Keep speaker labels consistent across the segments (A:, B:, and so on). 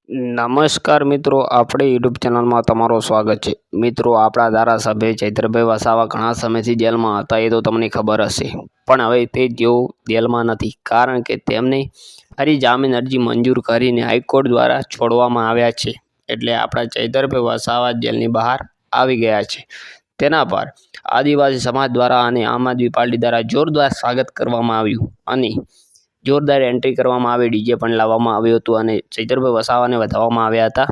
A: નમસ્કાર મિત્રો, આપણે યુટ્યુબ ચેનલમાં તમારું સ્વાગત છે। મિત્રો, આપણા ધારાસભ્ય ચૈતરભાઈ વસાવા ઘણા સમયથી જેલમાં હતા, એ તો તમને ખબર હશે, પણ હવે તે જેઓ જેલમાં નથી, કારણ કે તેમને ફરી જામીન અરજી મંજૂર કરીને હાઈકોર્ટ દ્વારા છોડવામાં આવ્યા છે। એટલે આપણા ચૈતરભાઈ વસાવા જેલની બહાર આવી ગયા છે। તેના પર આદિવાસી સમાજ દ્વારા અને આમ આદમી પાર્ટી દ્વારા જોરદાર સ્વાગત કરવામાં આવ્યું અને જોરદાર એન્ટ્રી કરવામાં આવી, ડીજે પણ લાવવામાં આવ્યું હતું અને ચૈતરભાઈ વસાવાને વધાવવામાં આવ્યા હતા।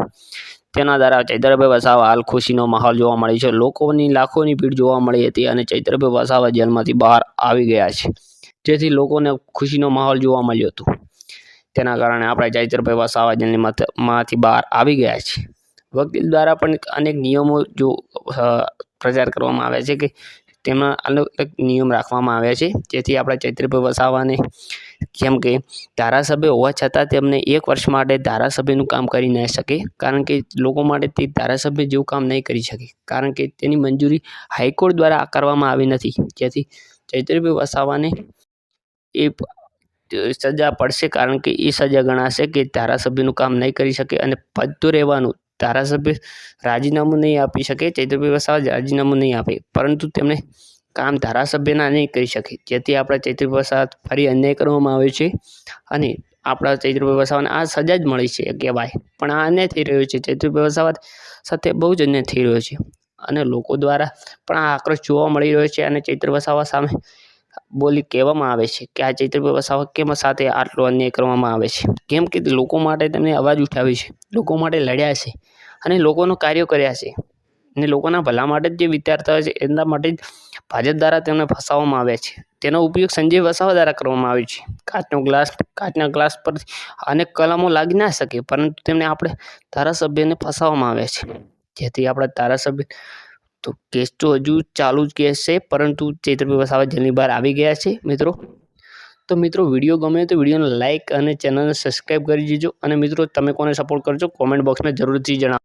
A: તેના દ્વારા ચૈતરભાઈ વસાવા હાલ ખુશીનો માહોલ જોવા મળે છે। લોકોની લાખોની ભીડ જોવા મળી હતી અને ચૈતરભાઈ વસાવા જેલમાંથી બહાર આવી ગયા છે, જેથી લોકોને ખુશીનો માહોલ જોવા મળ્યો હતો। તેના કારણે આપણે ચૈતરભાઈ વસાવા જેલમાંથી બહાર આવી ગયા છે। વકીલ દ્વારા પણ અનેક નિયમો પ્રચાર કરવામાં આવ્યા છે કે તેમાં અલગ અલગ નિયમ રાખવામાં આવ્યા છે, જેથી આપણા ચૈતરભાઈ વસાવાને, કેમ કે ધારાસભ્ય હોવા છતાં તેમને 1 વર્ષ માટે ધારાસભ્યનું કામ કરી ન શકે, કારણ કે લોકો માટે તે ધારાસભ્ય જેવું કામ નહીં કરી શકે, કારણ કે તેની મંજૂરી હાઈકોર્ટ દ્વારા કરવામાં આવી નથી, જેથી ચૈતરભાઈ વસાવાને એ સજા પડશે, કારણ કે એ સજા ગણાશે કે ધારાસભ્યનું કામ નહીં કરી શકે અને પદ રહેવાનું। ધારાસભ્ય રાજીનામું નહીં આપી શકે, ચૈતરભાઈ વસાવા રાજીનામું નહીં આપે, પરંતુ તેમને કામ ધારાસભ્યના નહીં કરી શકે, જેથી આપણા ચૈતરભાઈ વસાવા ફરી અન્યાય કરવામાં આવ્યો છે અને આપણા ચૈતરભાઈ વસાવાને આ સજા જ મળી છે કહેવાય, પણ આ અન્યાય થઈ રહ્યો છે। ચૈતરભાઈ વસાવા સાથે બહુ જ અન્યાય થઈ રહ્યો છે અને લોકો દ્વારા પણ આ આક્રોશ જોવા મળી રહ્યો છે અને ચૈતર વસાવા સામે બોલી કહેવામાં આવે છે કે આ ચૈતરભાઈ વસાવા કેમ સાથે આટલો અન્યાય કરવામાં આવે છે, કેમ કે લોકો માટે તેમને અવાજ ઉઠાવી છે, લોકો માટે લડ્યા છે અને લોકોનું કાર્યો કર્યા છે અને લોકોના ભલા માટે જ જે વિચારતા હોય છે, એમના માટે જ ભાજપ દ્વારા તેમને ફસાવવામાં આવ્યા છે। તેનો ઉપયોગ સંજય વસાવા દ્વારા કરવામાં આવ્યો છે। કાચના ગ્લાસ પર અનેક કલમો લાગી ના શકે, પરંતુ તેમને આપણે ધારાસભ્યને ફસાવવામાં આવ્યા છે, જેથી આપણા ધારાસભ્ય તો કેસ તો હજુ ચાલુ જ કેસ છે, પરંતુ ચૈતરભાઈ વસાવા જેલની બહાર આવી ગયા છે। મિત્રો, વિડીયો ગમે તો વિડીયોને લાઇક અને ચેનલને સબસ્ક્રાઈબ કરી દેજો અને મિત્રો, તમે કોને સપોર્ટ કરજો કોમેન્ટ બોક્સમાં જરૂરથી જણાવો।